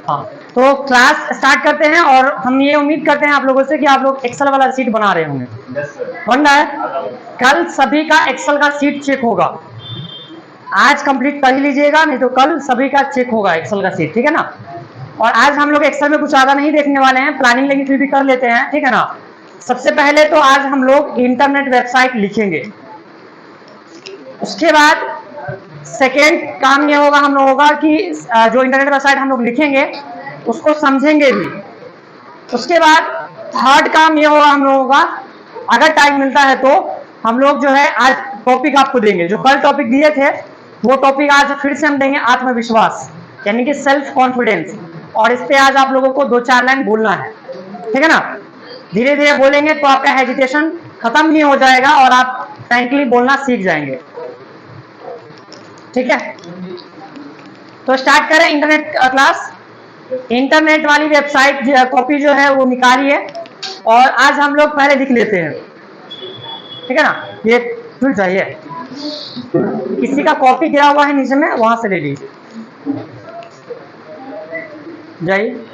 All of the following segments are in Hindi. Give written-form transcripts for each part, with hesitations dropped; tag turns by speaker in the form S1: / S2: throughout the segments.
S1: हाँ, तो क्लास स्टार्ट करते हैं और हम ये उम्मीद करते हैं आप लोगों से कि आप लोग एक्सेल वाला शीट बना रहे होंगे। बन रहा है? कल सभी का एक्सेल का शीट चेक होगा। आज कंप्लीट कर ही लीजिएगा, नहीं तो कल सभी का चेक होगा एक्सेल का शीट, ठीक है ना। और आज हम लोग एक्सेल में कुछ ज्यादा नहीं देखने वाले हैं, प्लानिंग लेकिन फिर भी कर लेते हैं, ठीक है ना। सबसे पहले तो आज हम लोग इंटरनेट वेबसाइट लिखेंगे। उसके बाद सेकेंड काम ये होगा हम लोगों का कि जो इंटरनेट वेबसाइट हम लोग लिखेंगे उसको समझेंगे भी। उसके बाद थर्ड काम ये होगा हम लोगों का, अगर टाइम मिलता है तो हम लोग जो है आज टॉपिक आपको देंगे, जो कल टॉपिक दिए थे वो टॉपिक आज फिर से हम देंगे, आत्मविश्वास यानी कि सेल्फ कॉन्फिडेंस। और इस पे आज आप लोगों को 2-4 लाइन बोलना है, ठीक है ना। धीरे धीरे बोलेंगे तो आपका हेजिटेशन खत्म ही हो जाएगा और आप फ्रैंकली बोलना सीख जाएंगे, ठीक है। तो स्टार्ट करें इंटरनेट क्लास। इंटरनेट वाली वेबसाइट कॉपी जो है वो निकालिए और आज हम लोग पहले लिख लेते हैं, ठीक है ना। ये जुड़ जाइए, किसी का कॉपी गिरा हुआ है नीचे में, वहां से ले लीजिए, जाइए।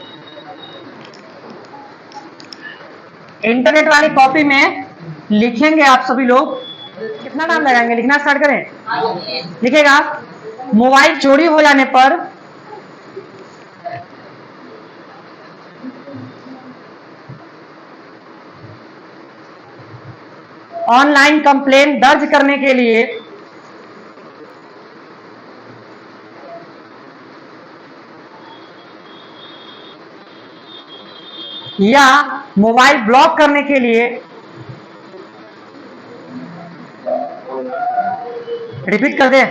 S1: इंटरनेट वाली कॉपी में लिखेंगे आप सभी लोग। कितना टाइम लगाएंगे? लिखना स्टार्ट करें। लिखेगा, मोबाइल चोरी हो जाने पर ऑनलाइन कंप्लेन दर्ज करने के लिए या मोबाइल ब्लॉक करने के लिए, रिपीट कर दे,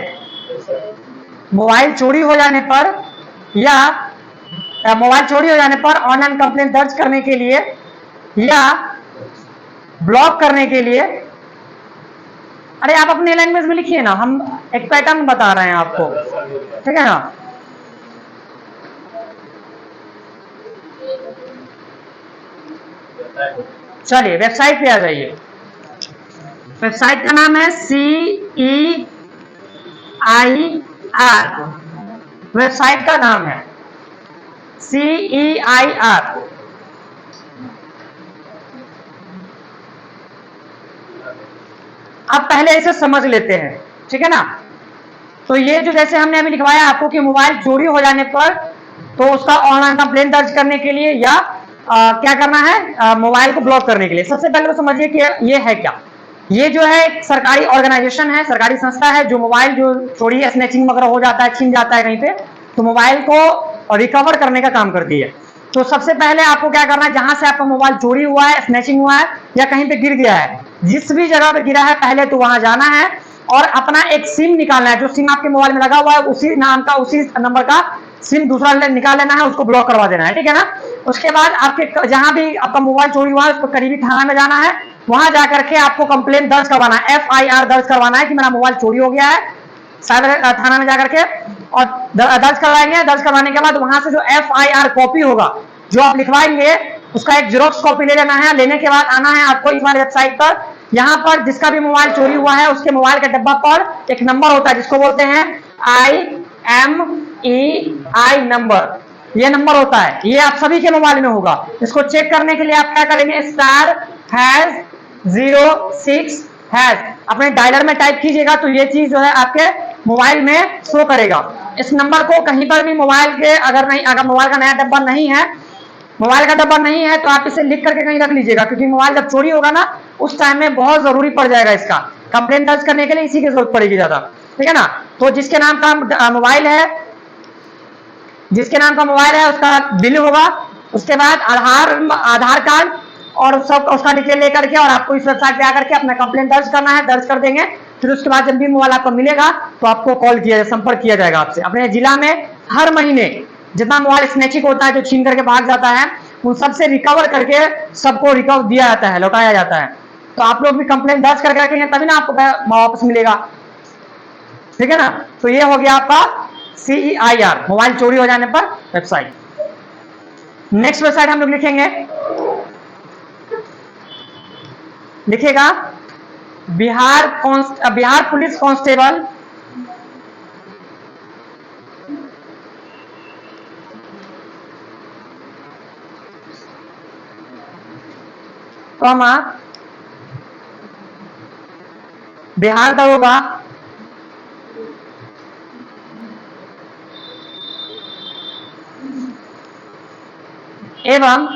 S1: मोबाइल चोरी हो जाने पर या मोबाइल चोरी हो जाने पर ऑनलाइन कंप्लेन दर्ज करने के लिए या ब्लॉक करने के लिए। अरे आप अपने लैंग्वेज में लिखिए ना, हम एक पैटर्न बता रहे हैं आपको, ठीक है ना। चलिए वेबसाइट पे आ जाइए। वेबसाइट का नाम है CEIR, वेबसाइट का नाम है CEIR। अब पहले इसे समझ लेते हैं, ठीक है ना। तो ये जो जैसे हमने अभी लिखवाया आपको कि मोबाइल चोरी हो जाने पर तो उसका ऑनलाइन कंप्लेन दर्ज करने के लिए या क्या करना है, मोबाइल को ब्लॉक करने के लिए। सबसे पहले तो समझिए कि ये है क्या। ये जो है एक सरकारी ऑर्गेनाइजेशन है, सरकारी संस्था है जो मोबाइल जो चोरी स्नैचिंग वगैरह हो जाता है, छीन जाता है कहीं पे, तो मोबाइल को रिकवर करने का काम करती है। तो सबसे पहले आपको क्या करना है, जहां से आपका मोबाइल चोरी हुआ है, स्नैचिंग हुआ है या कहीं पे गिर गया है, जिस भी जगह पे गिरा है पहले तो वहां जाना है और अपना एक सिम निकालना है। जो सिम आपके मोबाइल में लगा हुआ है उसी नाम का उसी नंबर का सिम दूसरा निकाल लेना है, उसको ब्लॉक करवा देना है, ठीक है ना। उसके बाद आपके जहां भी आपका मोबाइल चोरी हुआ है उसको करीबी थाना में जाना है, वहां जाकर के आपको कंप्लेन दर्ज करवाना है, FIR दर्ज करवाना है कि मेरा मोबाइल चोरी हो गया है, साइबर थाना में जाकर के और दर्ज करवाएंगे। दर्ज करवाने के बाद वहां से जो FIR कॉपी होगा जो आप लिखवाएंगे उसका एक जेरॉक्स कॉपी ले लेना है। लेने के बाद आना है आपको इस वाली वेबसाइट पर। यहाँ पर जिसका भी मोबाइल चोरी हुआ है उसके मोबाइल के डब्बा पर एक नंबर होता है जिसको बोलते हैं IMEI नंबर, ये नंबर होता है, ये आप सभी के मोबाइल में होगा। इसको चेक करने के लिए आप क्या करेंगे, *#06# अपने डायलर में टाइप कीजिएगा तो ये चीज जो है आपके मोबाइल में शो करेगा। इस नंबर को कहीं पर भी मोबाइल के अगर मोबाइल का नया डब्बा नहीं है, मोबाइल का डब्बा नहीं है तो आप इसे लिख करके कहीं रख लीजिएगा, क्योंकि मोबाइल जब चोरी होगा ना उस टाइम में बहुत जरूरी पड़ जाएगा इसका कंप्लेंट दर्ज करने के लिए, इसी की जरूरत पड़ेगी ज्यादा, ठीक है ना। तो जिसके नाम का मोबाइल है, जिसके नाम का मोबाइल है उसका बिल होगा, उसके बाद आधार कार्ड और सब उसका डिटेल लेकर के और आपको इस वेबसाइट पे आकर के अपना कंप्लेंट दर्ज करना है, दर्ज कर देंगे। फिर उसके बाद जब भी मोबाइल आपको मिलेगा तो आपको कॉल किया संपर्क किया जाएगा आपसे। अपने जिला में हर महीने जितना मोबाइल स्नैचिंग होता है जो छीन करके भाग जाता है उन सबसे रिकवर करके सबको रिकवर दिया जाता है, लौटाया जाता है। तो आप लोग भी कंप्लेंट दर्ज करके रखेंगे तभी ना आपको वापस मिलेगा, ठीक है ना। तो ये हो गया आपका CEIR, मोबाइल चोरी हो जाने पर वेबसाइट। नेक्स्ट वेबसाइट हम लोग लिखेंगे, लिखेगा Bihar police constable comma Bihar दरोगा एवं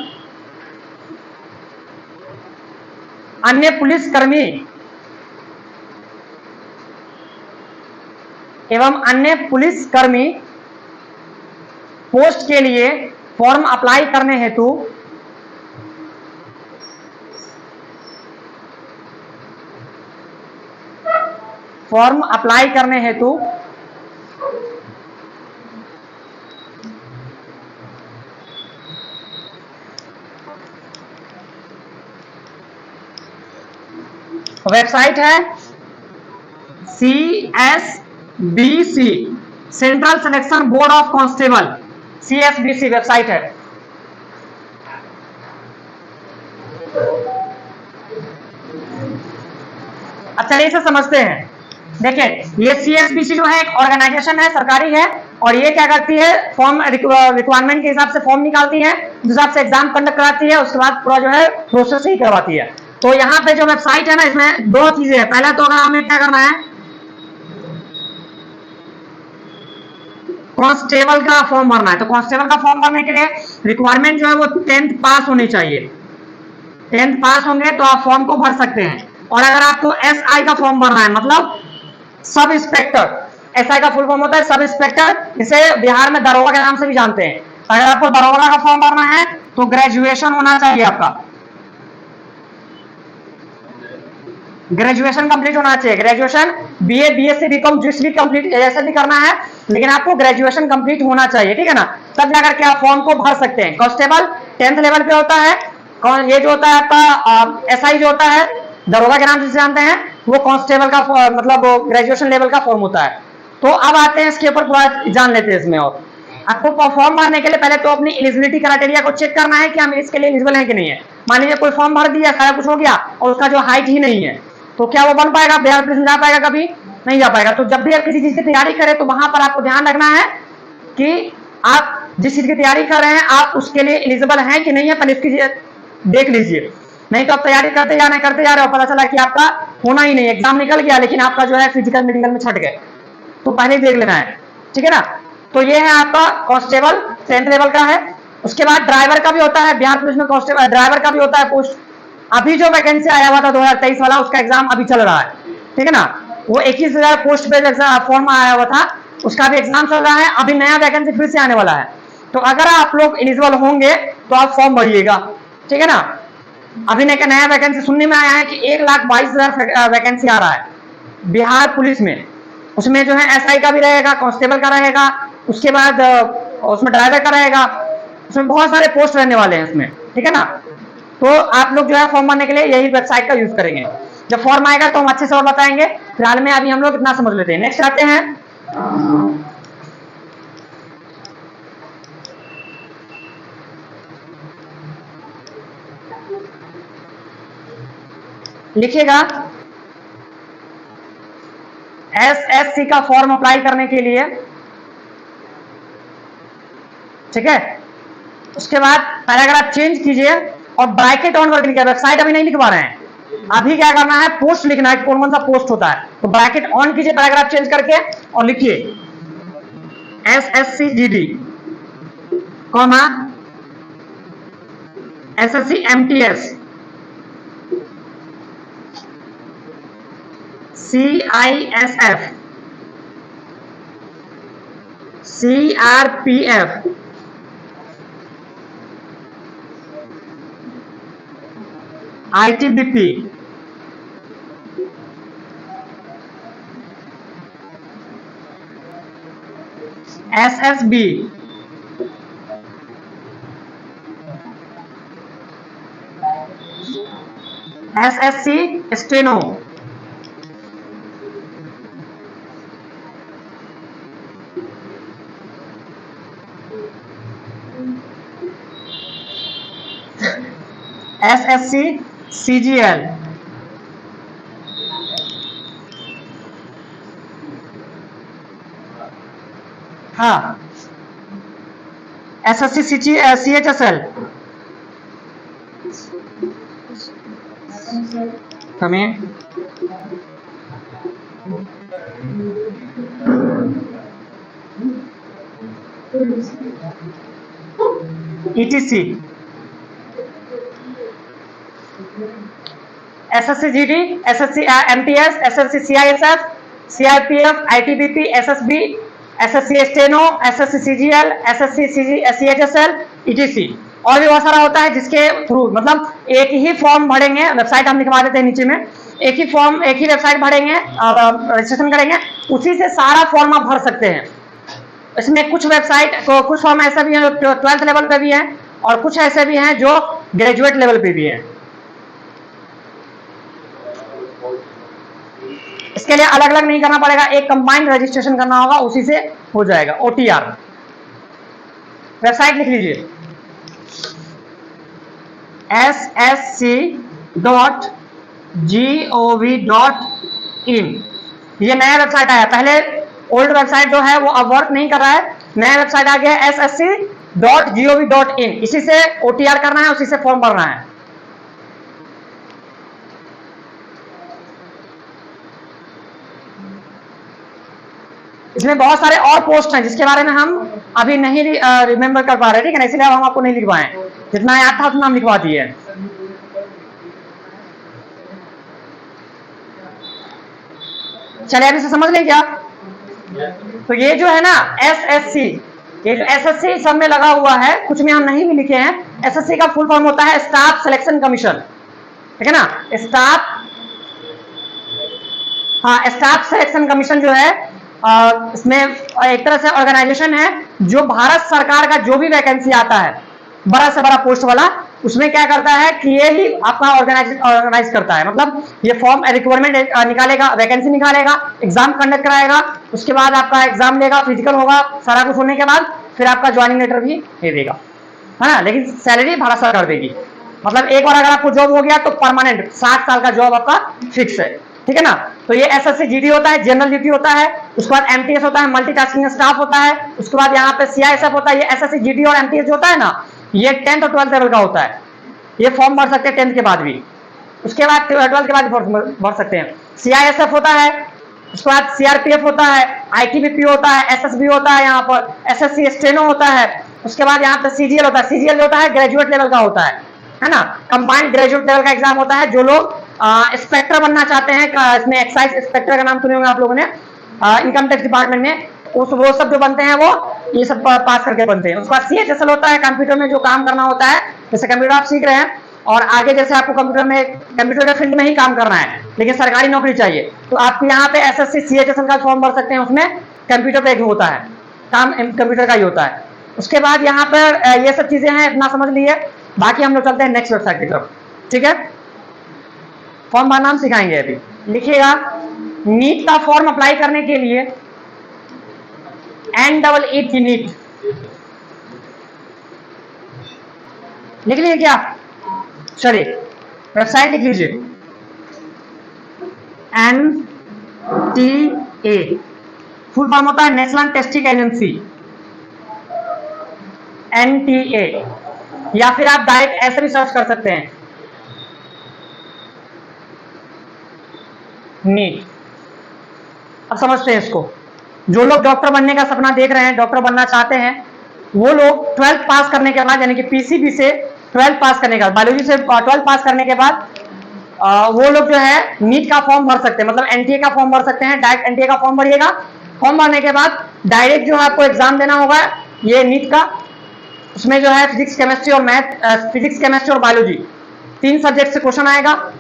S1: अन्य पुलिसकर्मी पोस्ट के लिए फॉर्म अप्लाई करने हेतु वेबसाइट है CSBC, central selection board of constable, CSBC website है। अच्छा इसे समझते हैं। देखिए ये CSBC जो है एक ऑर्गेनाइजेशन है, सरकारी है, और ये क्या करती है, फॉर्म रिक्वायरमेंट के हिसाब से फॉर्म निकालती है, जिस हिसाब से एग्जाम कंडक्ट कराती है, उसके बाद पूरा जो है प्रोसेस ही करवाती है। तो यहाँ पे जो वेबसाइट है ना, इसमें दो चीजें हैं। पहला तो अगर हमें क्या करना है, कांस्टेबल का फॉर्म भरना है, तो कांस्टेबल का फॉर्म भरने के लिए रिक्वायरमेंट जो है वो 10th पास होनी चाहिए। 10th पास होंगे तो आप फॉर्म को भर सकते हैं। और अगर आपको SI का फॉर्म भरना है, मतलब सब इंस्पेक्टर, SI का फुल फॉर्म होता है सब इंस्पेक्टर, इसे बिहार में दरोगा के नाम से भी जानते हैं। अगर आपको दरोगा का फॉर्म भरना है तो ग्रेजुएशन होना चाहिए, आपका ग्रेजुएशन कंप्लीट होना चाहिए। ग्रेजुएशन BA BSc BCom जिस भी कंप्लीट ऐसा भी करना है, लेकिन आपको ग्रेजुएशन कंप्लीट होना चाहिए, ठीक है ना, तब जाकर के आप फॉर्म को भर सकते हैं। कांस्टेबल 10th लेवल पे होता है। ये जो होता है आपका SI जो होता है, दरोगा के नाम से जानते हैं, वो कांस्टेबल का मतलब ग्रेजुएशन लेवल का फॉर्म होता है। तो अब आते हैं इसके ऊपर पूरा जान लेते हैं इसमें। और आपको फॉर्म भरने के लिए पहले तो अपनी एलिजिबिलिटी क्राइटेरिया को चेक करना है कि हम इसके लिए एलिजिबल है कि नहीं है। मान लीजिए कोई फॉर्म भर दिया, सारा कुछ हो गया और उसका जो हाइट ही नहीं है, तो क्या वो बन पाएगा, बिहार पुलिस में जा पाएगा? कभी नहीं जा पाएगा। तो जब भी आप किसी चीज की तैयारी करें तो वहां पर आपको ध्यान रखना है कि आप जिस चीज की तैयारी कर रहे हैं आप उसके लिए एलिजिबल हैं कि नहीं है, पहले इसकी देख लीजिए। नहीं तो आप तैयारी करते जा रहे हो, पता चला कि आपका होना ही नहीं, एग्जाम निकल गया लेकिन आपका जो है फिजिकल मेडिकल में छट गए, तो पहले देख लेना है, ठीक है ना। तो ये है आपका कांस्टेबल 10th लेवल का है। उसके बाद ड्राइवर का भी होता है, बिहार पुलिस में कांस्टेबल ड्राइवर का भी होता है पोस्ट। अभी जो वैकेंसी आया हुआ था 2023 वाला, उसका एग्जाम अभी चल रहा है, ठीक है ना। वो 21,000 पोस्ट पे फॉर्म आया हुआ था, उसका भी एग्जाम चल रहा है। अभी नया वैकेंसी फिर से आने वाला है, तो अगर आप लोग एलिजिबल होंगे तो आप फॉर्म भरिएगा, ठीक है ना। अभी नया वैकेंसी सुनने में आया है कि 1,22,000 वैकेंसी आ रहा है बिहार पुलिस में। उसमें जो है SI का भी रहेगा, कांस्टेबल का रहेगा, उसके बाद उसमें ड्राइवर का रहेगा, उसमें बहुत सारे पोस्ट रहने वाले हैं इसमें, ठीक है ना। तो आप लोग जो है फॉर्म भरने के लिए यही वेबसाइट का यूज करेंगे। जब फॉर्म आएगा तो हम अच्छे से और बताएंगे, फिलहाल में अभी हम लोग इतना समझ लेते हैं। नेक्स्ट आते हैं, लिखिएगा SSC का फॉर्म अप्लाई करने के लिए, ठीक है। उसके बाद पैराग्राफ चेंज कीजिए और ब्रैकेट ऑन करके लिखिए। वेबसाइट अभी नहीं लिखवा रहे हैं, अभी क्या करना है, पोस्ट लिखना है, कौन कौन सा पोस्ट होता है। तो ब्रैकेट ऑन कीजिए पैराग्राफ चेंज करके और लिखिए SSC GD, SSC MTS, CISF, CRPF, ITBP, SSB, SSC steno, SSC CGL, हाँ SSC CHSL, come in. ETC, SSC GD, SSC MTS, SSC CISF, CRPF, ITBP, SSB, SSC steno, SSC CGL, SSC CHSL, ETC और भी बहुत सारा होता है जिसके थ्रू मतलब एक ही फॉर्म भरेंगे, वेबसाइट हम लिखवा देते हैं नीचे में, एक ही फॉर्म एक ही वेबसाइट भरेंगे, रजिस्ट्रेशन करेंगे, उसी से सारा फॉर्म आप भर सकते हैं। इसमें कुछ वेबसाइट तो कुछ फॉर्म ऐसे भी हैं जो 12th लेवल पे भी हैं और कुछ ऐसे भी हैं जो ग्रेजुएट लेवल पे भी हैं। इसके लिए अलग अलग नहीं करना पड़ेगा, एक कंबाइंड रजिस्ट्रेशन करना होगा, उसी से हो जाएगा। OTR वेबसाइट लिख लीजिए ssc.gov.in, ये नया वेबसाइट आया, पहले ओल्ड वेबसाइट जो है वो अब वर्क नहीं कर रहा है, नया वेबसाइट आ गया ssc.gov.in, इसी से OTR करना है, उसी से फॉर्म भरना है। इसमें बहुत सारे और पोस्ट हैं जिसके बारे में हम अभी नहीं रिमेम्बर कर पा रहे, ठीक है ना, इसलिए हम आपको नहीं लिखवाएं, जितना याद था उतना हम लिखवा दिए। चलिए अभी से समझ लें क्या। तो ये जो है ना SSC, ये जो SSC सब में लगा हुआ है, कुछ में हम नहीं भी लिखे हैं, SSC का फुल फॉर्म होता है स्टाफ सिलेक्शन कमीशन, ठीक है ना, स्टाफ सिलेक्शन कमीशन जो है इसमें एक तरह से ऑर्गेनाइजेशन है जो भारत सरकार का जो भी वैकेंसी आता है बड़ा से बड़ा पोस्ट वाला, उसमें क्या करता है कि ये ही आपका ऑर्गेनाइज करता है, मतलब ये फॉर्म रिक्वायरमेंट निकालेगा, वैकेंसी निकालेगा, एग्जाम कंडक्ट कराएगा, उसके बाद आपका एग्जाम लेगा, फिजिकल होगा, सारा कुछ होने के बाद फिर आपका ज्वाइनिंग लेटर भी दे देगा, है ना, लेकिन सैलरी भारत सरकार देगी। मतलब एक बार अगर आपको जॉब हो गया तो परमानेंट 60 साल का जॉब आपका फिक्स है, ठीक है ना। तो ये SSC GD होता है, जनरल ड्यूटी होता है, उसके बाद MTS होता है, मल्टीटास्किंग स्टाफ होता है, उसके बाद यहाँ पे CISF होता है। ये SSC GD और MTS होता है ना, ये 10th और 12th लेवल का होता है, ये फॉर्म भर सकते हैं 10th के बाद भी, उसके बाद 12th के बाद भर सकते हैं। CISF होता है, उसके बाद CRPF होता है, ITBP होता है, SSB होता है, यहाँ पर SSC स्टेनो होता है, उसके बाद यहाँ पे CGL होता है, CGL होता है ग्रेजुएट लेवल का होता है ना, कंबाइंड ग्रेजुएट लेवल का एग्जाम होता है। जो लोग इंस्पेक्टर बनना चाहते हैं, इसमें एक्साइज इंस्पेक्टर का नाम सुने होंगे आप लोगों ने, इनकम टैक्स डिपार्टमेंट में, वो सब जो बनते हैं वो ये सब पास करके बनते हैं। उसके बाद CHSL होता है, कंप्यूटर में जो काम करना होता है, जैसे कंप्यूटर आप सीख रहे हैं और आगे जैसे आपको कंप्यूटर के फील्ड में ही काम करना है लेकिन सरकारी नौकरी चाहिए, तो आपको यहाँ पे SSC CHSL का फॉर्म भर सकते हैं, उसमें कंप्यूटर पे होता है, काम कंप्यूटर का ही होता है। उसके बाद यहाँ पर ये सब चीजें हैं, इतना समझ लीजिए, बाकी हम लोग चलते हैं नेक्स्ट वेबसाइट की तरफ, ठीक है। फॉर्म भरना हम सिखाएंगे, अभी लिखिएगा नीट का फॉर्म अप्लाई करने के लिए NEET की नीट लिख लीजिए क्या, चलिए वेबसाइट लिख लीजिए NTA, फुल फॉर्म होता है नेशनल टेस्टिंग एजेंसी, NTA, या फिर आप डायरेक्ट ऐसे भी सर्च कर सकते हैं नीट। अब समझते हैं इसको, जो लोग डॉक्टर बनने का सपना देख रहे हैं, डॉक्टर बनना चाहते हैं, वो लोग 12th पास करने के बाद, यानी कि PCB से 12th पास करने के बाद, बायोलॉजी से 12th पास करने के बाद वो लोग जो है नीट का फॉर्म भर सकते हैं, मतलब NTA का फॉर्म भर सकते हैं। डायरेक्ट NTA का फॉर्म भरिएगा, फॉर्म भरने के बाद डायरेक्ट जो है आपको एग्जाम देना होगा ये नीट का, उसमें जो है फिजिक्स केमिस्ट्री और मैथ, फिजिक्स केमिस्ट्री और बायोलॉजी 3 सब्जेक्ट से क्वेश्चन आएगा,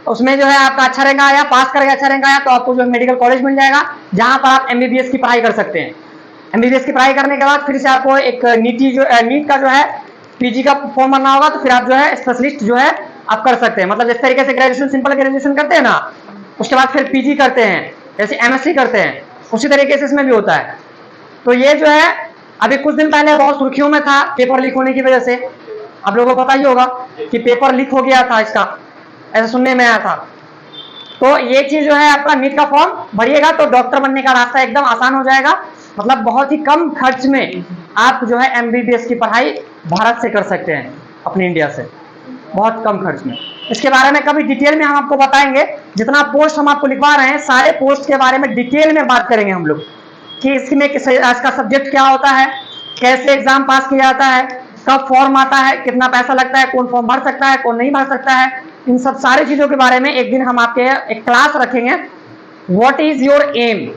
S1: उसमें जो है आपका अच्छा रैंक आया, पास करेगा अच्छा रैंक आया तो आपको जो है मेडिकल कॉलेज मिल जाएगा, जहां पर आप MBBS की पढ़ाई कर सकते हैं। MBBS की पढ़ाई करने के बाद फिर से आपको एक नीट का जो है PG का फॉर्म भरना होगा, तो फिर आप जो है स्पेशलिस्ट जो है आप कर सकते हैं, मतलब जिस तरीके से ग्रेजुएशन सिंपल ग्रेजुएशन करते हैं ना, उसके बाद फिर PG करते हैं, जैसे MSc करते हैं, उसी तरीके से इसमें भी होता है। तो ये जो है अभी कुछ दिन पहले बहुत सुर्खियों में था पेपर लीक होने की वजह से, आप लोगों को पता ही होगा कि पेपर लीक हो गया था इसका, ऐसा सुनने में आया था। तो ये चीज जो है आपका नीट का फॉर्म भरिएगा तो डॉक्टर बनने का रास्ता एकदम आसान हो जाएगा, मतलब बहुत ही कम खर्च में आप जो है MBBS की पढ़ाई भारत से कर सकते हैं, अपनी इंडिया से बहुत कम खर्च में। इसके बारे में कभी डिटेल में हम आपको बताएंगे। जितना पोस्ट हम आपको लिखवा रहे हैं, सारे पोस्ट के बारे में डिटेल में बात करेंगे हम लोग कि इसमें इसका सब्जेक्ट क्या होता है, कैसे एग्जाम पास किया जाता है, कब फॉर्म आता है, कितना पैसा लगता है, कौन फॉर्म भर सकता है, कौन नहीं भर सकता है। इन सब सारी चीजों के बारे में एक दिन हम आपके एक क्लास रखेंगे। व्हाट इज योर एम,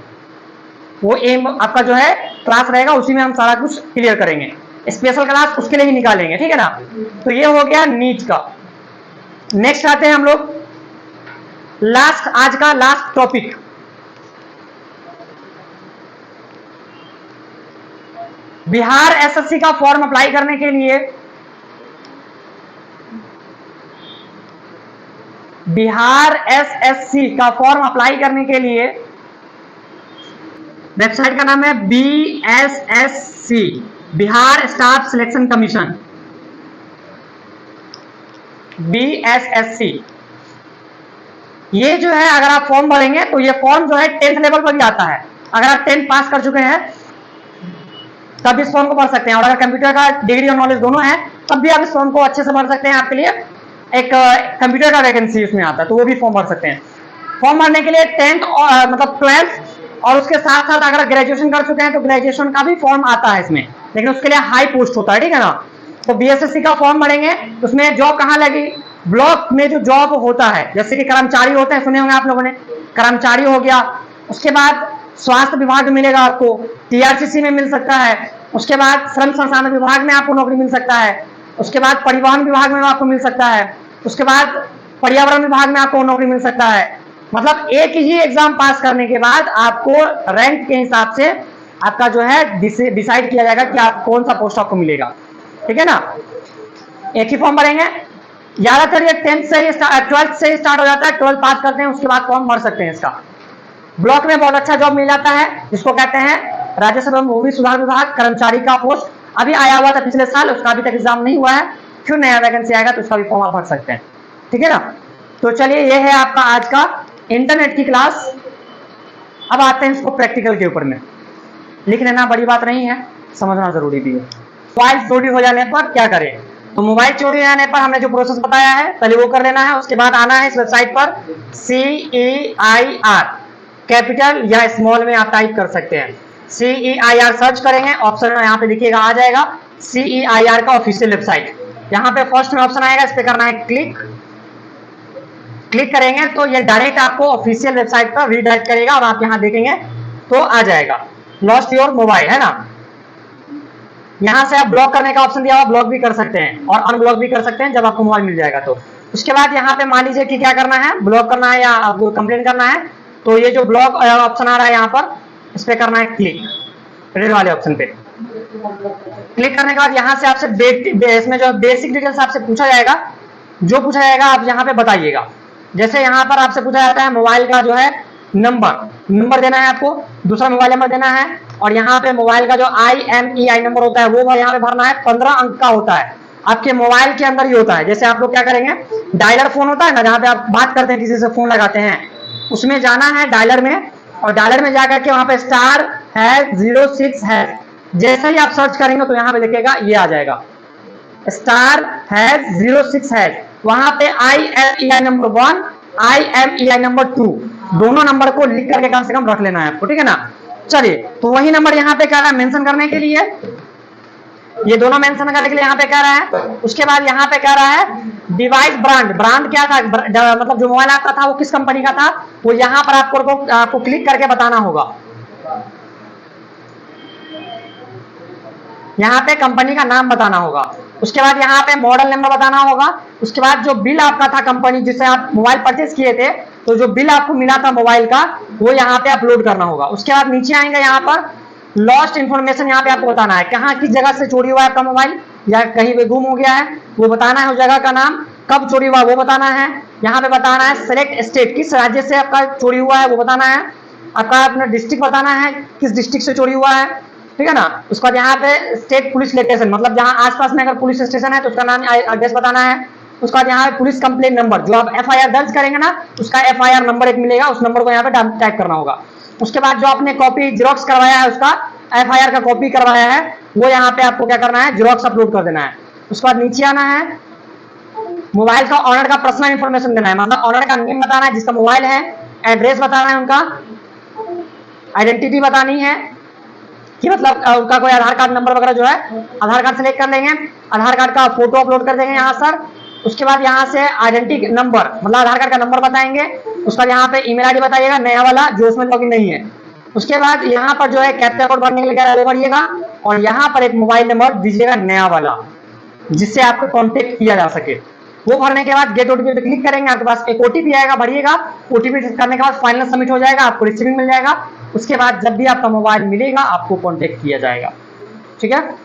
S1: वो एम आपका जो है क्लास रहेगा, उसी में हम सारा कुछ क्लियर करेंगे। स्पेशल क्लास उसके लिए ही निकालेंगे, ठीक है ना। तो ये हो गया नीट का। नेक्स्ट आते हैं हम लोग लास्ट, आज का लास्ट टॉपिक, बिहार एसएससी का फॉर्म अप्लाई करने के लिए, बिहार एसएससी का फॉर्म अप्लाई करने के लिए वेबसाइट का नाम है BSSC, Bihar staff selection commission, BSSC। ये जो है अगर आप फॉर्म भरेंगे तो ये फॉर्म जो है 10th लेवल पर भी आता है। अगर आप 10th पास कर चुके हैं तब इस फॉर्म को भर सकते हैं, और अगर कंप्यूटर का डिग्री और नॉलेज दोनों है तब भी आप इस फॉर्म को अच्छे से भर सकते हैं। आपके लिए एक कंप्यूटर का वैकेंसी उसमें आता है, तो वो भी फॉर्म भर सकते हैं। फॉर्म भरने के लिए 10th और मतलब 12th और उसके साथ साथ अगर ग्रेजुएशन कर चुके हैं तो ग्रेजुएशन का भी फॉर्म आता है इसमें, लेकिन उसके लिए हाई पोस्ट होता है, ठीक है ना। तो BSSC का फॉर्म भरेंगे, उसमें जॉब कहाँ लगी, ब्लॉक में जो जॉब होता है, जैसे कि कर्मचारी होते हैं, सुने होंगे आप लोगों ने, कर्मचारी हो गया। उसके बाद स्वास्थ्य विभाग में मिलेगा आपको, TRCC में मिल सकता है। उसके बाद श्रम संसाधन विभाग में आपको नौकरी मिल सकता है। उसके बाद परिवहन विभाग में आपको मिल सकता है। उसके बाद पर्यावरण विभाग में आपको नौकरी मिल सकता है। मतलब एक ही एग्जाम पास करने के बाद आपको रैंक के हिसाब से आपका जो है डिसाइड किया जाएगा कि आप कौन सा पोस्ट आपको मिलेगा, ठीक है ना। एक ही फॉर्म भरेंगे, ज्यादातर ये 10th से 12th से स्टार्ट हो जाता है, 12th पास करते हैं उसके बाद फॉर्म भर सकते हैं इसका। ब्लॉक में बहुत अच्छा जॉब मिल जाता है, जिसको कहते हैं राजस्व एवं भूमि सुधार विभाग, कर्मचारी का पोस्ट अभी आया हुआ था पिछले साल, उसका अभी तक एग्जाम नहीं हुआ है, फिर नया वैकेंसी आएगा तो उसका भी फॉर्म आप भर सकते हैं, ठीक है ना। तो चलिए ये है आपका आज का इंटरनेट की क्लास। अब आते हैं इसको प्रैक्टिकल के ऊपर में। लिख लेना बड़ी बात नहीं है, समझना जरूरी भी है। मोबाइल चोरी हो जाने पर क्या करें, तो मोबाइल चोरी हो जाने पर हमने जो प्रोसेस बताया है पहले वो कर लेना है। उसके बाद आना है इस वेबसाइट पर, CEIR कैपिटल या स्मॉल में आप टाइप कर सकते हैं। CEIR सर्च करेंगे, ऑप्शन यहाँ पे दिखिएगा आ जाएगा, CEIR का ऑफिशियल वेबसाइट। यहाँ पे फर्स्ट में ऑप्शन आएगा, इस पे करना है क्लिक। क्लिक करेंगे तो ये डायरेक्ट आपको ऑफिशियल वेबसाइट पर रीडायरेक्ट करेगा और आप यहाँ देखेंगे तो आ जाएगा लॉस्ट योर मोबाइल, है ना। यहाँ से आप ब्लॉक करने का ऑप्शन दिया हुआ, ब्लॉक भी कर सकते हैं और अनब्लॉक भी कर सकते हैं जब आपको मोबाइल मिल जाएगा तो। उसके बाद यहाँ पे मान लीजिए कि क्या करना है, ब्लॉक करना है या आपको कंप्लेन करना है, तो ये जो ब्लॉक ऑप्शन आ रहा है यहाँ पर, इस पे करना है क्लिक, रेड वाले ऑप्शन पे क्लिक करने के बाद यहाँ से आपसे इसमें जो बेसिक डिटेल्स आपसे पूछा जाएगा, जो पूछा जाएगा आप यहाँ पे बताइएगा। जैसे यहाँ पर आपसे पूछा जाता है मोबाइल का जो है नंबर देना है आपको, दूसरा मोबाइल नंबर देना है, और यहाँ पे मोबाइल का जो IMEI नंबर होता है वो यहाँ पे भरना है। 15 अंक का होता है, आपके मोबाइल के अंदर ही होता है। जैसे आप लोग क्या करेंगे, डायलर फोन होता है ना, जहाँ पे आप बात करते हैं किसी से, फोन लगाते हैं, उसमें जाना है डायलर में, और डायलर में जाकर के वहां पे *06#, जैसे ही आप सर्च करेंगे तो यहाँ पे देखिएगा ये आ जाएगा *06#, वहां पे IMEI नंबर 1, IMEI नंबर 2, दोनों नंबर को लिख करके कम से कम रख लेना है आपको, ठीक है ना। चलिए, तो वही नंबर यहाँ पे कह रहा है मेंशन करने के लिए, ये दोनों मेंशन करने के लिए यहाँ पे कह रहा है। उसके बाद यहाँ पे कह रहा है डिवाइस ब्रांड क्या था, मतलब जो मोबाइल आपका था वो किस कंपनी का था, वो यहाँ पर आपको क्लिक करके बताना होगा। यहाँ पे कंपनी का नाम बताना होगा। उसके बाद यहाँ पे मॉडल नंबर बताना होगा। उसके बाद जो बिल आपका था कंपनी जिससे आप मोबाइल परचेज किए थे, तो जो बिल आपको मिला था मोबाइल का वो यहाँ पे अपलोड करना होगा। उसके बाद नीचे आएंगे, यहाँ पर लॉस्ट इन्फॉर्मेशन यहाँ पे आपको बताना है, कहाँ किस जगह से चोरी हुआ है आपका मोबाइल, या कहीं पे गुम हो गया है वो बताना है, उस जगह का नाम, कब चोरी हुआ वो बताना है। यहाँ पे बताना है सेलेक्ट स्टेट, किस राज्य से आपका चोरी हुआ है वो बताना है, आपका अपना डिस्ट्रिक्ट बताना है, किस डिस्ट्रिक्ट से चोरी हुआ है, ठीक है ना। उसके बाद यहाँ पे स्टेट पुलिस लोकेशन, मतलब जहाँ आसपास में अगर पुलिस स्टेशन है तो उसका नाम एड्रेस बताना है। उसके बाद यहाँ पे पुलिस कंप्लेंट नंबर, जो आप FIR दर्ज करेंगे ना उसका FIR नंबर एक मिलेगा, उस नंबर को यहाँ पे टाइप करना होगा। उसके बाद जो आपने कॉपी जेरोक्स करवाया है, उसका FIR का कॉपी करवाया है, वो यहाँ पे आपको क्या करना है, जेरोक्स अपलोड कर देना है। उसके बाद नीचे आना है, मोबाइल का ऑनर का पर्सनल इंफॉर्मेशन देना है, मतलब ऑनर का नेम बताना है, जिसका मोबाइल है, एड्रेस बताना है उनका, आइडेंटिटी बतानी है कि मतलब उनका कोई आधार कार्ड नंबर वगैरह जो है, आधार कार्ड सेलेक्ट कर लेंगे, आधार कार्ड का फोटो अपलोड कर देंगे यहाँ सर। उसके बाद यहाँ से आइडेंटिटी नंबर मतलब आधार कार्ड का नंबर बताएंगे, उसका यहाँ पे ईमेल आईडी बताइएगा नया वाला जो उसमें लॉगिन नहीं है। उसके बाद यहाँ पर जो है कैप्चा कोड भरने के लिए आगे बढ़िएगा और यहाँ पर एक मोबाइल नंबर दीजिएगा नया वाला जिससे आपको कांटेक्ट किया जा सके। वो भरने के बाद गेट ओटीपी पे क्लिक करेंगे, आपके पास एक ओटीपी आएगा, भरिएगा। ओटीपी करने के बाद फाइनल सबमिट हो जाएगा, आपको रिसीविंग मिल जाएगा। उसके बाद जब भी आपका मोबाइल मिलेगा आपको कांटेक्ट किया जाएगा, ठीक है।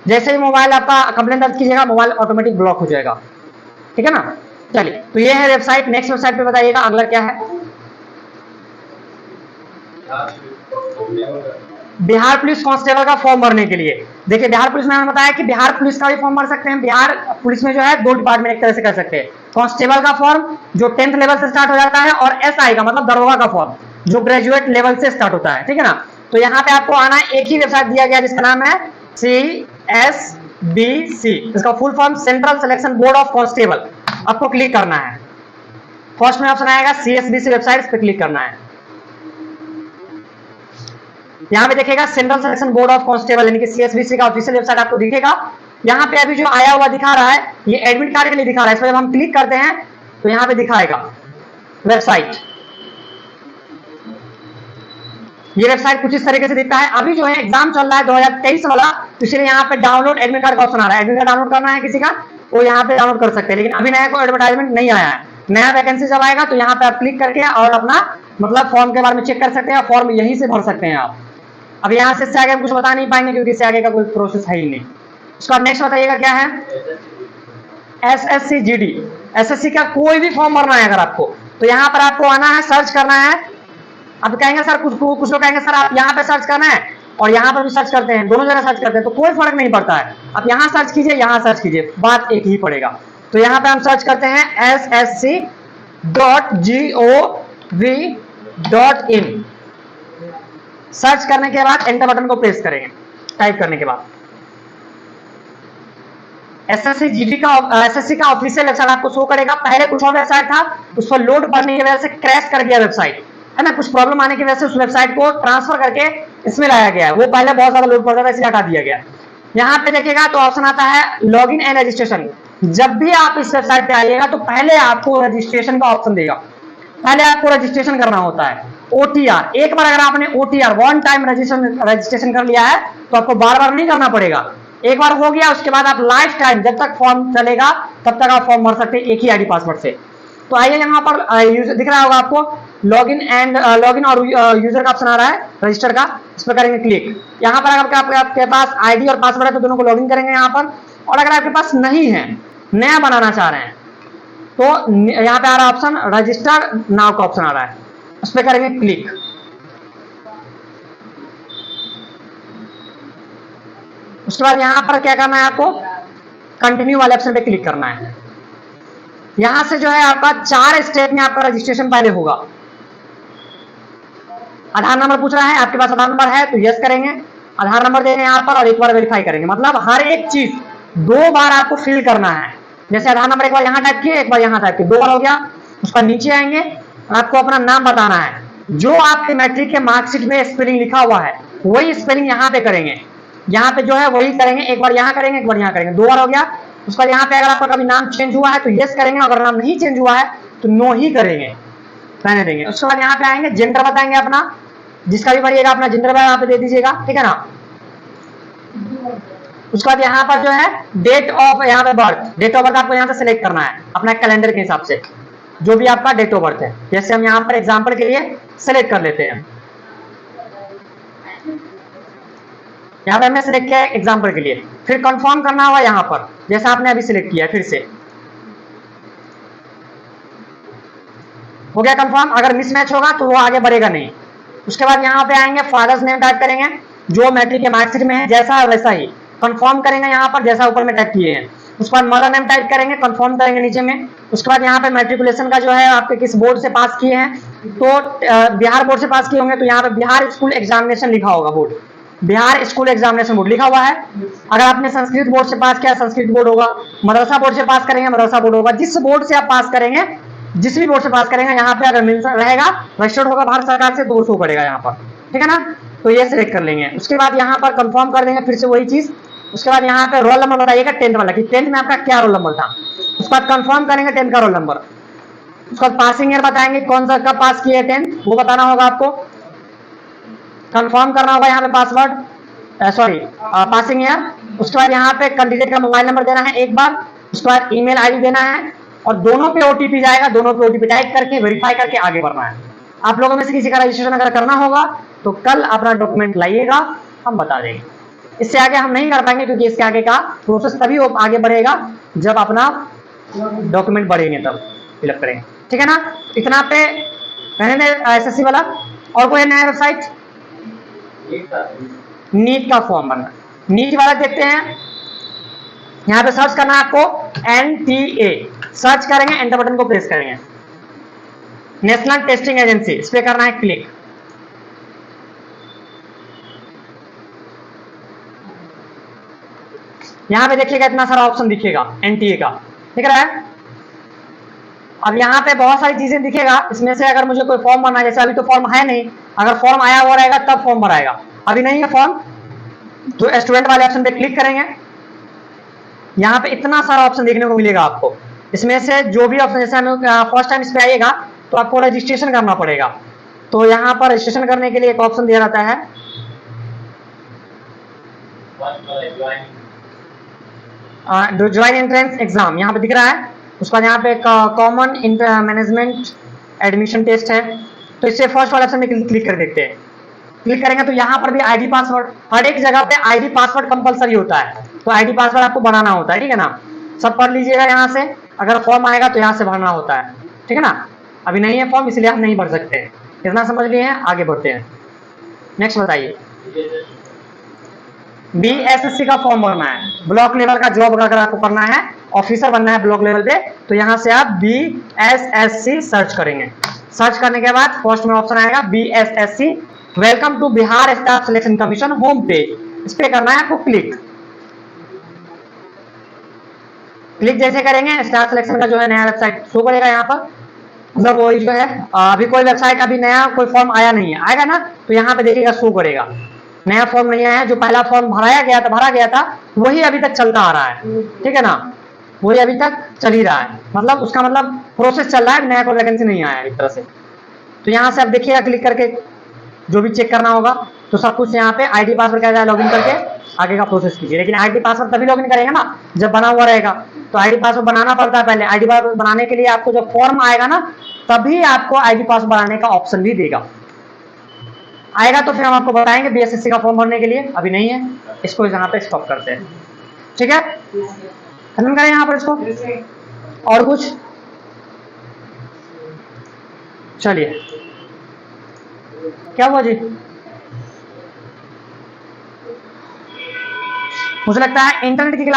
S1: जैसे ही मोबाइल आपका कंप्लेंट दर्ज कीजिएगा मोबाइल ऑटोमेटिक ब्लॉक हो जाएगा, ठीक है ना। चलिए तो ये है वेबसाइट। नेक्स्ट वेबसाइट पे बताइएगा अगला क्या है। बिहार पुलिस कांस्टेबल का फॉर्म भरने के लिए देखिए, बिहार पुलिस में मैंने बताया कि बिहार पुलिस का भी फॉर्म भर सकते हैं। बिहार पुलिस में जो है 2 डिपार्टमेंट एक तरह से कर सकते हैं। कांस्टेबल का फॉर्म जो 10th लेवल से स्टार्ट हो जाता है और एसआई का मतलब दरोगा का फॉर्म जो ग्रेजुएट लेवल से स्टार्ट होता है, ठीक है ना। तो यहाँ पे आपको आना है, एक ही वेबसाइट दिया गया जिसका नाम है CSBC, इसका full form central selection board of constable. आपको क्लिक करना है, फर्स्ट में ऑप्शन आएगा CSBC वेबसाइट, इस पे क्लिक करना है। यहाँ पे देखेगा central selection board of constable यानी कि CSBC का ऑफिशियल वेबसाइट आपको दिखेगा। यहाँ पे अभी जो आया हुआ दिखा रहा है ये एडमिट कार्ड के लिए दिखा रहा है। इस पर जब हम क्लिक करते हैं तो यहाँ पे दिखाएगा वेबसाइट। ये वेबसाइट कुछ इस तरीके से दिखता है। अभी जो है एग्जाम चल रहा है 2023 वाला, तो इसलिए यहाँ पे डाउनलोड एडमिट कार्ड का ऑप्शन आ रहा है। एडमिट कार्ड डाउनलोड करना है किसी का वो यहाँ पे डाउनलोड कर सकते हैं, लेकिन अभी नया कोई एडवर्टाइजमेंट नहीं आया है। नया वैकेंसी जब आएगा तो यहाँ पे आप क्लिक करके और अपना मतलब फॉर्म के बारे में चेक कर सकते हैं, फॉर्म यहीं से भर सकते हैं आप। अब यहाँ से इससे आगे हम कुछ बता नहीं पाएंगे क्योंकि इससे आगे का कोई प्रोसेस है ही नहीं। उसके बाद नेक्स्ट बताइएगा क्या है, SSC GD। SSC का कोई भी फॉर्म भरना है अगर आपको तो यहाँ पर आपको आना है, सर्च करना है। अब कहेंगे सर कुछ लोग कहेंगे सर आप यहाँ पे सर्च करना है और यहाँ पर भी सर्च करते हैं, दोनों जगह सर्च करते हैं तो कोई फर्क नहीं पड़ता है। आप यहाँ सर्च कीजिए, यहाँ सर्च कीजिए, बात एक ही पड़ेगा। तो यहाँ पे हम सर्च करते हैं ssc.gov.in। सर्च करने के बाद एंटर बटन को प्रेस करेंगे। टाइप करने के बाद SSC का ऑफिशियल वेबसाइट आपको शो करेगा। पहले कुछ और वेबसाइट था, उस पर लोड करने की वजह से क्रैश कर गया वेबसाइट, है ना। कुछ प्रॉब्लम आने की वजह से उस वेबसाइट को ट्रांसफर करके इसमें लाया गया है। वो पहले बहुत ज्यादा लोड पड़ता था इसलिए हटा दिया गया। यहाँ पे देखिएगा तो ऑप्शन आता है लॉगिन एंड रजिस्ट्रेशन। जब भी आप इस वेबसाइट पे आइएगा तो पहले आपको रजिस्ट्रेशन का ऑप्शन देगा, पहले आपको रजिस्ट्रेशन करना होता है। OTR, एक बार अगर आपने OTR वन टाइम रजिस्ट्रेशन कर लिया है तो आपको बार बार नहीं करना पड़ेगा। एक बार हो गया उसके बाद आप लाइफ टाइम जब तक फॉर्म चलेगा तब तक आप फॉर्म भर सकते हैं एक ही ID पासवर्ड से। तो आइए यहाँ पर दिख रहा होगा आपको लॉगिन और यूजर का ऑप्शन आ रहा है रजिस्टर का, इस पर करेंगे क्लिक। यहाँ पर अगर आपके पास ID और पासवर्ड है तो दोनों को लॉगिन करेंगे यहाँ पर। और अगर आपके पास नहीं है, नया बनाना चाह रहे हैं तो यहाँ पे आ रहा है ऑप्शन रजिस्टर नाउ का ऑप्शन आ रहा है, उस पर करेंगे क्लिक। उसके बाद यहाँ पर क्या करना है आपको कंटिन्यू वाले ऑप्शन पे क्लिक करना है। यहां से जो है आपका 4 स्टेप में आपका रजिस्ट्रेशन पहले होगा। आधार नंबर पूछ रहा है, आपके पास आधार नंबर है तो यस करेंगे, आधार नंबर देंगे यहाँ पर और एक बार वेरीफाई करेंगे। मतलब हर एक चीज 2 बार आपको फिल करना है। जैसे आधार नंबर एक बार यहाँ टाइप किए, एक बार यहाँ टाइप किए, 2 बार हो गया। उसका नीचे आएंगे, आपको अपना नाम बताना है, जो आपके मैट्रिक के मार्कशीट में स्पेलिंग लिखा हुआ है वही स्पेलिंग यहाँ पे करेंगे। यहाँ पे जो है वही करेंगे, एक बार यहाँ करेंगे, एक बार यहाँ करेंगे, 2 बार हो गया। उसका यहाँ पे अगर आपका कभी नाम चेंज हुआ है तो यस करेंगे, अगर नाम नहीं चेंज हुआ है तो नो ही करेंगे, रहने देंगे। उसके बाद यहाँ पे आएंगे, जेंडर बताएंगे अपना, जिसका भी भरिएगा अपना जेंडर यहाँ पे दे दीजिएगा, ठीक है ना। उसके बाद यहाँ पर जो है डेट ऑफ यहाँ पे बर्थ, डेट ऑफ बर्थ आपको यहाँ पे सिलेक्ट करना है अपना कैलेंडर के हिसाब से, जो भी आपका डेट ऑफ बर्थ है। जैसे हम यहाँ पर एग्जाम्पल के लिए सिलेक्ट कर लेते हैं, यहाँ पे हमने सिलेक्ट किया है एग्जाम्पल के लिए। फिर कंफर्म करना होगा यहाँ पर, जैसा आपने अभी सिलेक्ट किया है, फिर से हो गया कंफर्म। अगर मिसमैच होगा तो वो आगे बढ़ेगा नहीं। उसके बाद यहाँ पे आएंगे, फादर्स नेम टाइप करेंगे, जो मैट्रिक के मार्कशीट में है जैसा वैसा ही कंफर्म करेंगे यहाँ पर, जैसा ऊपर में टाइप किए हैं। उसके बाद मदर नेम टाइप करेंगे, कंफर्म करेंगे नीचे में। उसके बाद यहाँ पे मैट्रिकुलेशन का जो है आपके किस बोर्ड से पास किए हैं, तो बिहार बोर्ड से पास किए होंगे तो यहाँ पे बिहार स्कूल एग्जामिनेशन लिखा होगा board, Bihar school examination board लिखा हुआ है। अगर आपने संस्कृत बोर्ड से पास किया, संस्कृत बोर्ड होगा। मदरसा बोर्ड से पास करेंगे, मदरसा बोर्ड होगा। जिस बोर्ड से आप पास करेंगे, जिस भी बोर्ड से पास करेंगे, यहाँ पे अगर मेंशन रहेगा, रजिस्टर्ड होगा भारत सरकार से, 200 पड़ेगा यहाँ पर, ठीक है ना। तो ये सिलेक्ट कर लेंगे। उसके बाद यहाँ पर कंफर्म कर देंगे, फिर से वही चीज। उसके बाद यहाँ पे रोल नंबर बताइएगा 10th वाला, कि 10th में आपका क्या रोल नंबर था। उसके बाद कंफर्म करेंगे 10th का रोल नंबर। उसके बाद पासिंग ईयर बताएंगे, कौन सा कब पास किए 10th, वो बताना होगा आपको। कंफर्म करना होगा यहाँ पे पासवर्ड, सॉरी पासिंग ईयर। उसके बाद यहाँ पे कैंडिडेट का मोबाइल नंबर देना है एक बार। उसके बाद ईमेल आईडी देना है, और दोनों पे ओटीपी जाएगा, दोनों पे ओटीपी टाइप करके वेरीफाई करके आगे बढ़ना है। आप लोगों में से किसी का रजिस्ट्रेशन अगर करना होगा तो कल अपना डॉक्यूमेंट लाइएगा, हम बता देंगे। इससे आगे हम नहीं कर पाएंगे, क्योंकि इसके आगे का प्रोसेस तभी आगे बढ़ेगा जब अपना डॉक्यूमेंट बढ़ेंगे, तब फिलअप करेंगे, ठीक है ना। इतना पे रहने दें एसएससी वाला। और कोई नया वेबसाइट, नीट का फॉर्म भरना, नीट वाला देखते हैं। यहाँ पे सर्च करना है आपको NTA, सर्च करेंगे, एंटर बटन को प्रेस करेंगे, नेशनल टेस्टिंग एजेंसी, इस पे करना है क्लिक। यहाँ पे देखिएगा इतना सारा ऑप्शन दिखेगा NTA का, दिख रहा है। अब यहाँ पे बहुत सारी चीजें दिखेगा, इसमें से अगर मुझे कोई फॉर्म भरना है, जैसे अभी तो फॉर्म है नहीं, अगर फॉर्म आया हुआ रहेगा तब फॉर्म भराएगा, अभी नहीं है फॉर्म, तो स्टूडेंट वाले ऑप्शन पे क्लिक करेंगे। यहाँ पे इतना सारा ऑप्शन देखने को मिलेगा आपको। इसमें से जो भी ऑप्शन, जैसे हमें फर्स्ट टाइम इस पे आइएगा तो आपको रजिस्ट्रेशन करना पड़ेगा। तो यहाँ पर रजिस्ट्रेशन करने के लिए एक ऑप्शन दिया रहता है, ज्वाइन एंट्रेंस एग्जाम, यहाँ पे दिख रहा है। उसके बाद यहाँ पे कॉमन मैनेजमेंट एडमिशन टेस्ट है। तो इससे फर्स्ट वाले ऑप्शन में क्लिक कर देखते हैं। क्लिक करेंगे तो यहाँ पर भी आईडी पासवर्ड, हर एक जगह पे आईडी पासवर्ड कंपलसरी होता है, तो आईडी पासवर्ड आपको बनाना होता है, ठीक है ना। सब पढ़ लीजिएगा यहाँ से, अगर फॉर्म आएगा तो यहाँ से भरना होता है, ठीक है ना। अभी नहीं है फॉर्म, इसलिए हम नहीं भर सकते। इतना समझ लिए हैं, आगे बढ़ते हैं। नेक्स्ट बताइए। BSSC का फॉर्म भरना है, ब्लॉक लेवल का जॉब अगर आपको करना है, ऑफिसर बनना है ब्लॉक लेवल पे, तो यहाँ से आप BSSC सर्च करेंगे। सर्च करने के बाद फर्स्ट में ऑप्शन आएगा BSSC welcome to Bihar staff selection commission home page, इस पे करना है आपको क्लिक। क्लिक जैसे करेंगे, स्टाफ सिलेक्शन का जो है नया वेबसाइट शो करेगा यहाँ पर। मतलब वही जो है, अभी कोई वेबसाइट, अभी नया कोई फॉर्म आया नहीं है, आएगा ना तो यहाँ पे देखिएगा शो करेगा नया फॉर्म नहीं आया है। जो पहला फॉर्म भरा गया था वही अभी तक चलता आ रहा है, ठीक है ना, वही अभी तक चल ही रहा है। मतलब उसका मतलब प्रोसेस चल रहा है, नया कोई वैकेंसी नहीं आया एक तरह से। तो यहाँ से आप देखिएगा क्लिक करके जो भी चेक करना होगा, तो सब कुछ यहाँ पे आईडी पासवर्ड क्या लॉगिन करके आगे का प्रोसेस कीजिए। लेकिन आईडी पासवर्ड तभी लॉगिन करेगा ना जब बना हुआ रहेगा, तो आईडी पासवर्ड बनाना पड़ता है पहले। आईडी पासवर्ड बनाने के लिए आपको जब फॉर्म आएगा ना, तभी आपको आईडी पासवर्ड बनाने का ऑप्शन भी देगा। आएगा तो फिर हम आपको बताएंगे BSSC का फॉर्म भरने के लिए, अभी नहीं है, इसको यहाँ पे स्टॉप करते हैं, ठीक है। खत्म करें यहाँ पर इसको, और कुछ, चलिए। क्या हुआ जी, मुझे लगता है इंटरनेट की क्लास